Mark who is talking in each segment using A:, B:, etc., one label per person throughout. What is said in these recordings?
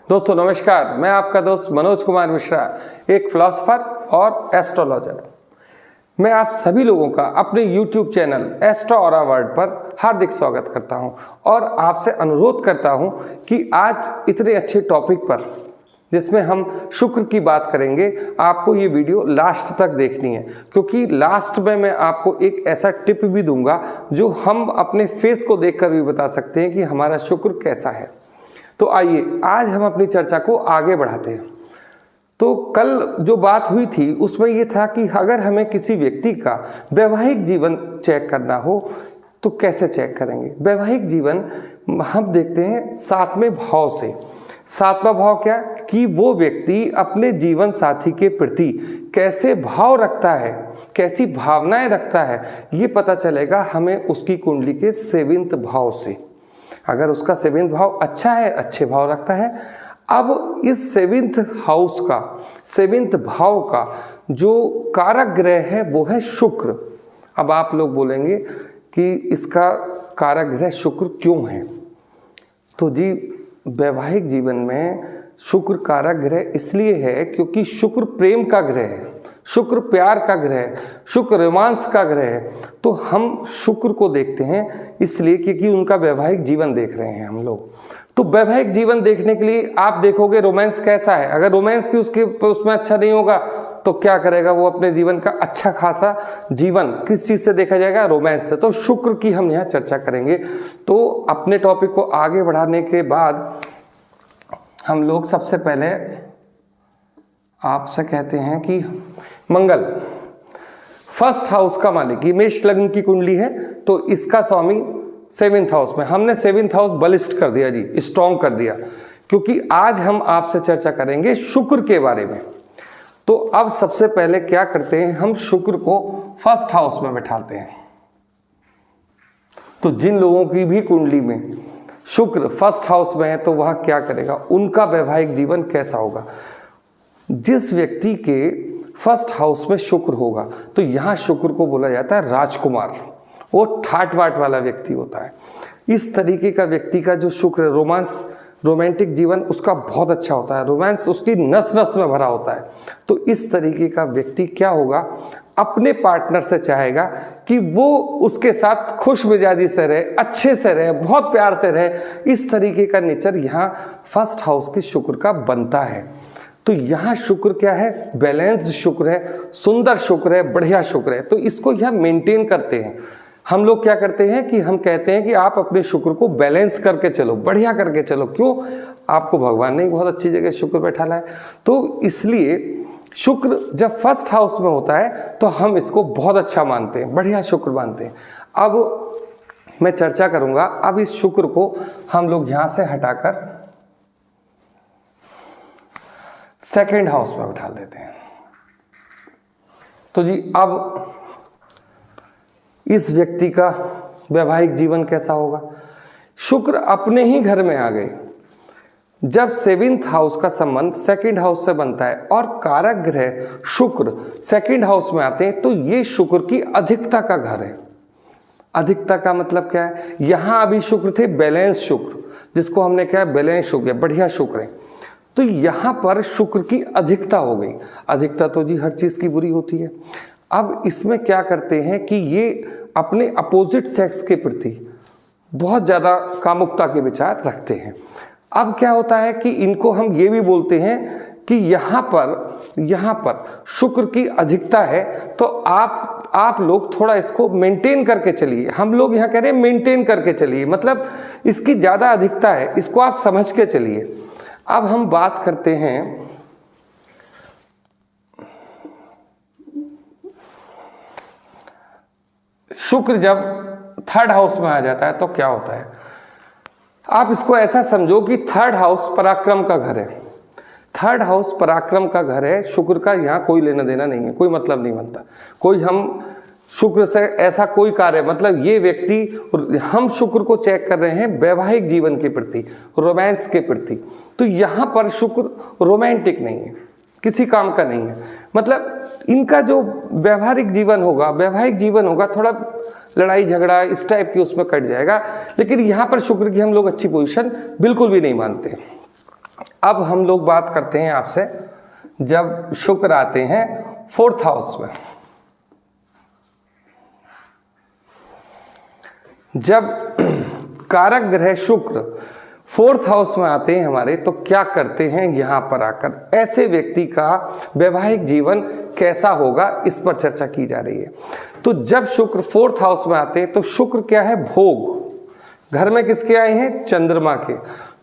A: दोस्तों नमस्कार, मैं आपका दोस्त मनोज कुमार मिश्रा, एक फिलोसोफर और एस्ट्रोलॉजर। मैं आप सभी लोगों का अपने YouTube channel astro aura world पर हार्दिक स्वागत करता हूं और आपसे अनुरोध करता हूं कि आज इतने अच्छे टॉपिक पर जिसमें हम शुक्र की बात करेंगे, आपको ये वीडियो लास्ट तक देखनी है, क्योंकि लास्ट में मैं आपको एक ऐसा टिप भी दूंगा जो हम अपने फेस को देखकर भी बता सकते हैं कि हमारा शुक्र कैसा है। तो आइए आज हम अपनी चर्चा को आगे बढ़ाते हैं। तो कल जो बात हुई थी उसमें यह था कि अगर हमें किसी व्यक्ति का वैवाहिक जीवन चेक करना हो तो कैसे चेक करेंगे। वैवाहिक जीवन हम देखते हैं सातवें भाव से। सातवां भाव क्या कि वो व्यक्ति अपने जीवन साथी के प्रति कैसे भाव रखता है, कैसी भावनाएं रखता है, ये पता चलेगा हमें उसकी कुंडली के 7वें भाव से। अगर उसका 7वां भाव अच्छा है, अच्छे भाव रखता है। अब इस 7th हाउस का, 7th भाव का जो कारक ग्रह है वो है शुक्र। अब आप लोग बोलेंगे कि इसका कारक ग्रह शुक्र क्यों है। तो जी, वैवाहिक जीवन में शुक्र कारक ग्रह इसलिए है क्योंकि शुक्र प्रेम का ग्रह है, शुक्र प्यार का ग्रह है, शुक्र रोमांस का ग्रह है। तो हम शुक्र को देखते हैं इसलिए क्योंकि उनका वैवाहिक जीवन देख रहे हैं हम लोग। तो वैवाहिक जीवन देखने के लिए आप देखोगे रोमांस कैसा है। अगर रोमांस ही उसमें अच्छा नहीं होगा तो क्या करेगा वो अपने जीवन का अच्छा खासा जीवन किस चीज़ से देखा जाएगा, रोमांस से। तो शुक्र की हम यहाँ चर्चा करेंगे। तो अपने टॉपिक को आगे बढ़ाने के बाद हम लोग सबसे पहले आपसे कहते हैं कि मंगल फर्स्ट हाउस का मालिक, ये मेष लग्न की कुंडली है, तो इसका स्वामी 7th हाउस में। हमने 7th हाउस बलिष्ठ कर दिया जी, स्ट्रॉन्ग कर दिया, क्योंकि आज हम आपसे चर्चा करेंगे शुक्र के बारे में। तो अब सबसे पहले क्या करते हैं, हम शुक्र को फर्स्ट हाउस में बैठाते हैं। तो जिन लोगों की भी कुंडली में शुक्र फर्स्ट हाउस में है तो वह क्या करेगा, उनका वैवाहिक जीवन कैसा होगा। जिस व्यक्ति के फर्स्ट हाउस में शुक्र होगा तो यहाँ शुक्र को बोला जाता है राजकुमार। वो ठाट बाट वाला व्यक्ति होता है। इस तरीके का व्यक्ति का जो शुक्र है, रोमांटिक जीवन उसका बहुत अच्छा होता है, रोमांस उसकी नस नस में भरा होता है। तो इस तरीके का व्यक्ति क्या होगा, अपने पार्टनर से चाहेगा कि वो उसके साथ खुश मिजाजी से रहे, अच्छे से रहे, बहुत प्यार से रहे। इस तरीके का नेचर यहाँ फर्स्ट हाउस के शुक्र का बनता है। तो यहाँ शुक्र क्या है, बैलेंस्ड शुक्र है, सुंदर शुक्र है, बढ़िया शुक्र है। तो इसको यह मेंटेन करते हैं। हम लोग क्या करते हैं कि हम कहते हैं कि आप अपने शुक्र को बैलेंस करके चलो, बढ़िया करके चलो। क्यों, आपको भगवान ने बहुत अच्छी जगह शुक्र बैठाला है। तो इसलिए शुक्र जब फर्स्ट हाउस में होता है तो हम इसको बहुत अच्छा मानते हैं, बढ़िया शुक्र मानते हैं। अब मैं चर्चा करूंगा, अब इस शुक्र को हम लोग यहां से हटाकर 2nd हाउस में बैठा देते हैं। तो जी, अब इस व्यक्ति का वैवाहिक जीवन कैसा होगा। शुक्र अपने ही घर में आ गए। जब 7th हाउस का संबंध 2nd हाउस से बनता है और कारक ग्रह शुक्र 2nd हाउस में आते हैं तो ये शुक्र की अधिकता का घर है। अधिकता का मतलब क्या है, यहां अभी शुक्र थे बैलेंस शुक्र, जिसको हमने क्या है, बैलेंस शुक्र, बढ़िया शुक्र है। तो यहां पर शुक्र की अधिकता हो गई। अधिकता तो जी हर चीज की बुरी होती है। अब इसमें क्या करते हैं कि ये अपने अपोजिट सेक्स के प्रति बहुत ज्यादा कामुकता के विचार रखते हैं। अब क्या होता है कि इनको हम ये भी बोलते हैं कि यहाँ पर शुक्र की अधिकता है, तो आप लोग थोड़ा इसको मेंटेन करके चलिए। हम लोग यहाँ कह रहे हैं मेंटेन करके चलिए, मतलब इसकी ज्यादा अधिकता है, इसको आप समझ के चलिए। अब हम बात करते हैं शुक्र जब 3rd हाउस में आ जाता है तो क्या होता है। आप इसको ऐसा समझो कि 3rd हाउस पराक्रम का घर है। 3rd हाउस पराक्रम का घर है। शुक्र का यहाँ कोई लेना देना नहीं है, कोई मतलब नहीं बनता। कोई हम शुक्र से ऐसा कोई कार्य, मतलब ये व्यक्ति, हम शुक्र को चेक कर रहे हैं वैवाहिक जीवन के प्रति, रोमांस के प्रति। तो यहाँ पर शुक्र रोमांटिक नहीं है, किसी काम का नहीं है। मतलब इनका जो वैवाहिक जीवन होगा थोड़ा लड़ाई झगड़ा इस टाइप की उसमें कट जाएगा। लेकिन यहाँ पर शुक्र की हम लोग अच्छी पोजीशन बिल्कुल भी नहीं मानते। अब हम लोग बात करते हैं आपसे जब शुक्र आते हैं 4th हाउस में। जब कारक ग्रह शुक्र 4th हाउस में आते हैं हमारे, तो क्या करते हैं यहां पर आकर, ऐसे व्यक्ति का वैवाहिक जीवन कैसा होगा, इस पर चर्चा की जा रही है। तो जब शुक्र 4th हाउस में आते हैं तो शुक्र क्या है, भोग। घर में किसके आए हैं, चंद्रमा के।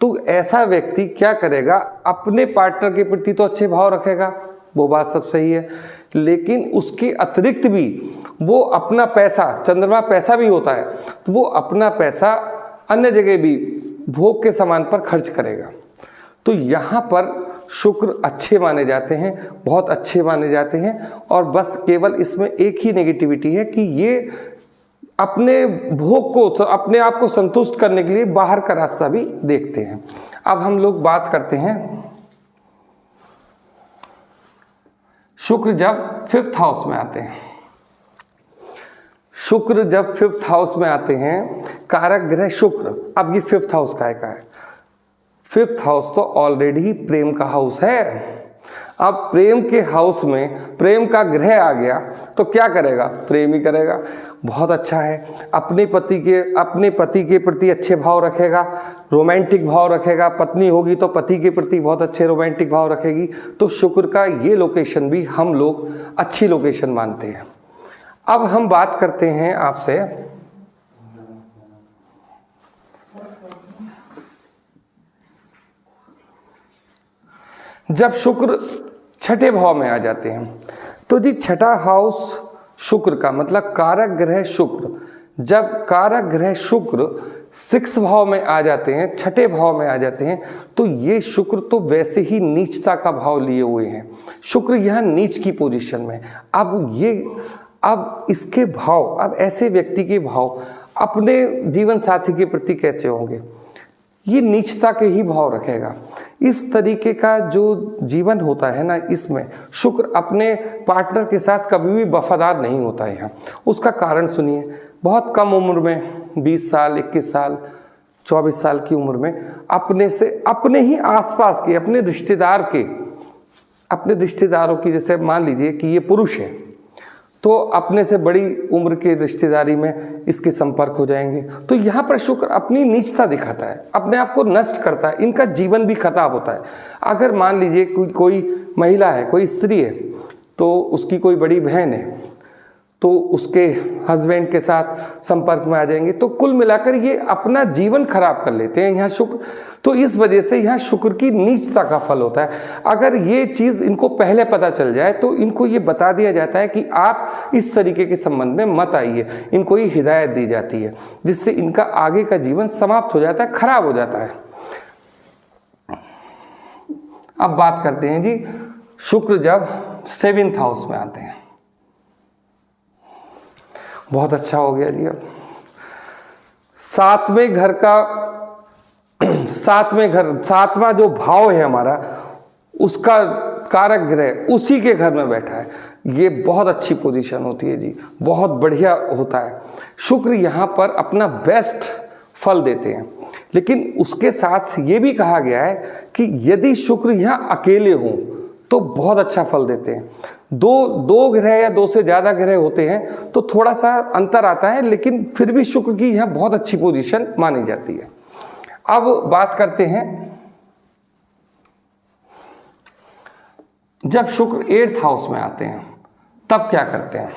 A: तो ऐसा व्यक्ति क्या करेगा, अपने पार्टनर के प्रति तो अच्छे भाव रखेगा, वो बात सब सही है, लेकिन उसके अतिरिक्त भी वो अपना पैसा, चंद्रमा पैसा भी होता है, तो वो अपना पैसा अन्य जगह भी भोग के सामान पर खर्च करेगा। तो यहाँ पर शुक्र अच्छे माने जाते हैं, बहुत अच्छे माने जाते हैं, और बस केवल इसमें एक ही नेगेटिविटी है कि ये अपने भोग को, अपने आप को संतुष्ट करने के लिए बाहर का रास्ता भी देखते हैं। अब हम लोग बात करते हैं शुक्र जब 5th हाउस में आते हैं। शुक्र जब 5th हाउस में आते हैं, कारक ग्रह शुक्र। अब ये 5th हाउस का है 5th हाउस तो ऑलरेडी ही प्रेम का हाउस है। अब प्रेम के हाउस में प्रेम का ग्रह आ गया तो क्या करेगा, प्रेम ही करेगा। बहुत अच्छा है, अपने पति के प्रति अच्छे भाव रखेगा, रोमांटिक भाव रखेगा। पत्नी होगी तो पति के प्रति बहुत अच्छे रोमांटिक भाव रखेगी। तो शुक्र का ये लोकेशन भी हम लोग अच्छी लोकेशन मानते हैं। अब हम बात करते हैं आपसे जब शुक्र 6ठे भाव में आ जाते हैं। तो जी 6ठा हाउस शुक्र का मतलब कारक ग्रह शुक्र, जब कारक ग्रह शुक्र 6 भाव में आ जाते हैं, 6ठे भाव में आ जाते हैं, तो ये शुक्र तो वैसे ही नीचता का भाव लिए हुए हैं। शुक्र यहाँ नीच की पोजीशन में। अब इसके भाव, अब ऐसे व्यक्ति के भाव अपने जीवन साथी के प्रति कैसे होंगे, ये नीचता के ही भाव रखेगा। इस तरीके का जो जीवन होता है ना, इसमें शुक्र अपने पार्टनर के साथ कभी भी वफादार नहीं होता है। यहाँ उसका कारण सुनिए, बहुत कम उम्र में 20 साल, 21 साल, 24 साल की उम्र में अपने ही आसपास के अपने रिश्तेदारों की, जैसे मान लीजिए कि ये पुरुष है तो अपने से बड़ी उम्र के रिश्तेदारी में इसके संपर्क हो जाएंगे। तो यहाँ पर शुक्र अपनी नीचता दिखाता है, अपने आप को नष्ट करता है, इनका जीवन भी खराब होता है। अगर मान लीजिए कोई महिला है, कोई स्त्री है, तो उसकी कोई बड़ी बहन है, तो उसके हस्बैंड के साथ संपर्क में आ जाएंगे, तो कुल मिलाकर ये अपना जीवन खराब कर लेते हैं यहाँ शुक्र। तो इस वजह से यहाँ शुक्र की नीचता का फल होता है। अगर ये चीज़ इनको पहले पता चल जाए तो इनको ये बता दिया जाता है कि आप इस तरीके के संबंध में मत आइए, इनको ये हिदायत दी जाती है, जिससे इनका आगे का जीवन समाप्त हो जाता है, खराब हो जाता है। अब बात करते हैं जी शुक्र जब 7th हाउस में आते हैं। बहुत अच्छा हो गया जी। अब सातवां जो भाव है हमारा, उसका कारक ग्रह उसी के घर में बैठा है। ये बहुत अच्छी पोजीशन होती है जी, बहुत बढ़िया होता है। शुक्र यहाँ पर अपना बेस्ट फल देते हैं, लेकिन उसके साथ ये भी कहा गया है कि यदि शुक्र यहाँ अकेले हों तो बहुत अच्छा फल देते हैं। दो ग्रह या 2 से ज़्यादा ग्रह होते हैं तो थोड़ा सा अंतर आता है, लेकिन फिर भी शुक्र की यहाँ बहुत अच्छी पोजीशन मानी जाती है। अब बात करते हैं जब शुक्र 8th हाउस में आते हैं तब क्या करते हैं।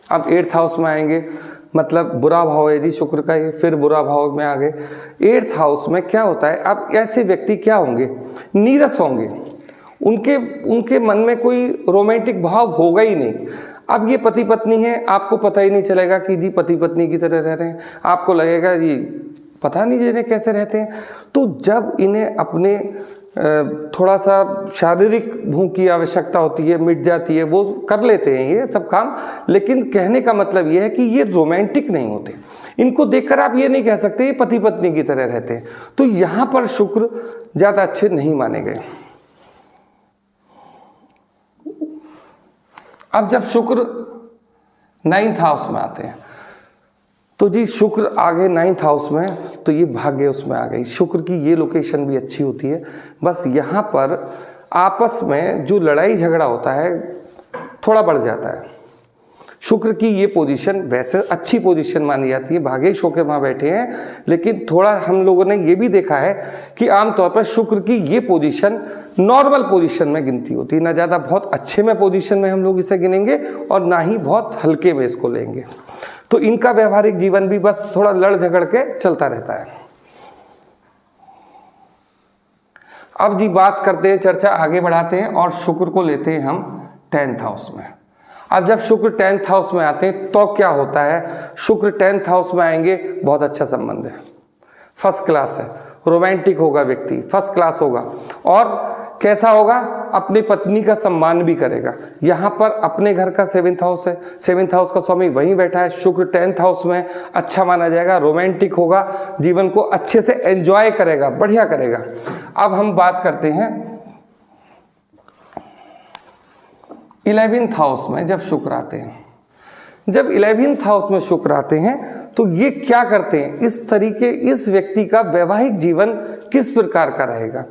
A: अब 8th हाउस में आएंगे मतलब बुरा भाव है जी शुक्र का, ये फिर बुरा भाव में आ गए। 8th हाउस में क्या होता है, अब ऐसे व्यक्ति क्या होंगे, नीरस होंगे, उनके मन में कोई रोमांटिक भाव होगा ही नहीं। अब ये पति पत्नी है, आपको पता ही नहीं चलेगा कि जी पति पत्नी की तरह रह रहे हैं, आपको लगेगा जी पता नहीं जिन्हें कैसे रहते हैं। तो जब इन्हें अपने थोड़ा सा शारीरिक भूख की आवश्यकता होती है, मिट जाती है, वो कर लेते हैं ये सब काम, लेकिन कहने का मतलब ये है कि ये रोमांटिक नहीं होते। इनको देखकर आप ये नहीं कह सकते ये पति पत्नी की तरह रहते हैं। तो यहाँ पर शुक्र ज़्यादा अच्छे नहीं माने गए। अब जब शुक्र 9th हाउस में आते हैं तो जी शुक्र आ गए 9th हाउस में, तो ये भाग्य उसमें आ गई। शुक्र की ये लोकेशन भी अच्छी होती है, बस यहाँ पर आपस में जो लड़ाई झगड़ा होता है थोड़ा बढ़ जाता है। शुक्र की ये पोजीशन वैसे अच्छी पोजीशन मानी जाती है, भाग्येश होकर वहाँ बैठे हैं, लेकिन थोड़ा हम लोगों ने ये भी देखा है कि आमतौर पर शुक्र की ये पोजीशन नॉर्मल पोजीशन में गिनती होती है, ना ज़्यादा बहुत अच्छे में पोजीशन में हम लोग इसे गिनेंगे और ना ही बहुत हल्के में इसको लेंगे। तो इनका व्यवहारिक जीवन भी बस थोड़ा लड़ झगड़ के चलता रहता है। अब जी बात करते हैं, चर्चा आगे बढ़ाते हैं और शुक्र को लेते हैं हम 10th हाउस में। अब जब शुक्र 10th हाउस में आते हैं तो क्या होता है, शुक्र 10th हाउस में आएंगे, बहुत अच्छा संबंध है, फर्स्ट क्लास है, रोमांटिक होगा व्यक्ति, फर्स्ट क्लास होगा और कैसा होगा, अपनी पत्नी का सम्मान भी करेगा। यहाँ पर अपने घर का 7th हाउस है, 7th हाउस का स्वामी वहीं बैठा है, शुक्र 10th हाउस में अच्छा माना जाएगा, रोमांटिक होगा, जीवन को अच्छे से एंजॉय करेगा, बढ़िया करेगा। अब हम बात करते हैं 11th हाउस में जब शुक्र आते हैं। जब 11th हाउस में शुक्र आते हैं तो ये क्या करते हैं, इस तरीके इस व्यक्ति का वैवाहिक जीवन किस प्रकार का रहेगा।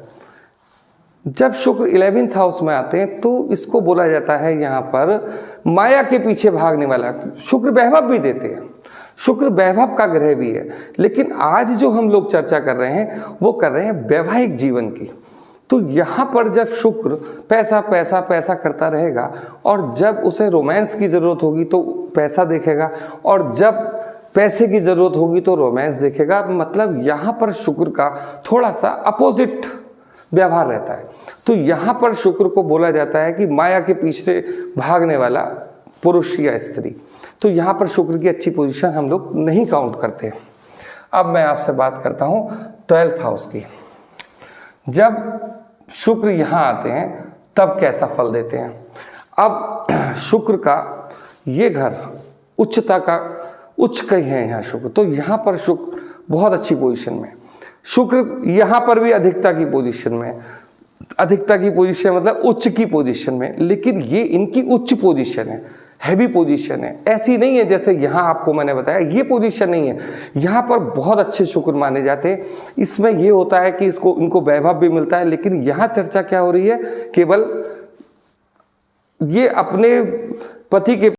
A: जब शुक्र 11th हाउस में आते हैं तो इसको बोला जाता है यहाँ पर माया के पीछे भागने वाला। शुक्र वैभव भी देते हैं, शुक्र वैभव का ग्रह भी है, लेकिन आज जो हम लोग चर्चा कर रहे हैं वो कर रहे हैं वैवाहिक जीवन की। तो यहाँ पर जब शुक्र पैसा पैसा पैसा करता रहेगा और जब उसे रोमांस की ज़रूरत होगी तो पैसा देखेगा और जब पैसे की ज़रूरत होगी तो रोमांस देखेगा, मतलब यहाँ पर शुक्र का थोड़ा सा अपोजिट व्यवहार रहता है। तो यहाँ पर शुक्र को बोला जाता है कि माया के पीछे भागने वाला पुरुष या स्त्री। तो यहाँ पर शुक्र की अच्छी पोजीशन हम लोग नहीं काउंट करते। अब मैं आपसे बात करता हूँ 12th हाउस की। जब शुक्र यहाँ आते हैं तब कैसा फल देते हैं। अब शुक्र का ये घर उच्चता का उच्च कहीं है यहाँ शुक्र, तो यहाँ पर शुक्र बहुत अच्छी पोजीशन में। शुक्र यहाँ पर भी अधिकता की पोजीशन में, अधिकता की पोजीशन मतलब उच्च की पोजीशन में, लेकिन ये इनकी उच्च पोजीशन है, हैवी पोजीशन है, ऐसी नहीं है जैसे यहाँ आपको मैंने बताया ये पोजीशन नहीं है। यहाँ पर बहुत अच्छे शुक्र माने जाते हैं। इसमें ये होता है कि इसको इनको वैभव भी मिलता है, लेकिन यहाँ चर्चा क्या हो रही है, केवल ये अपने पति के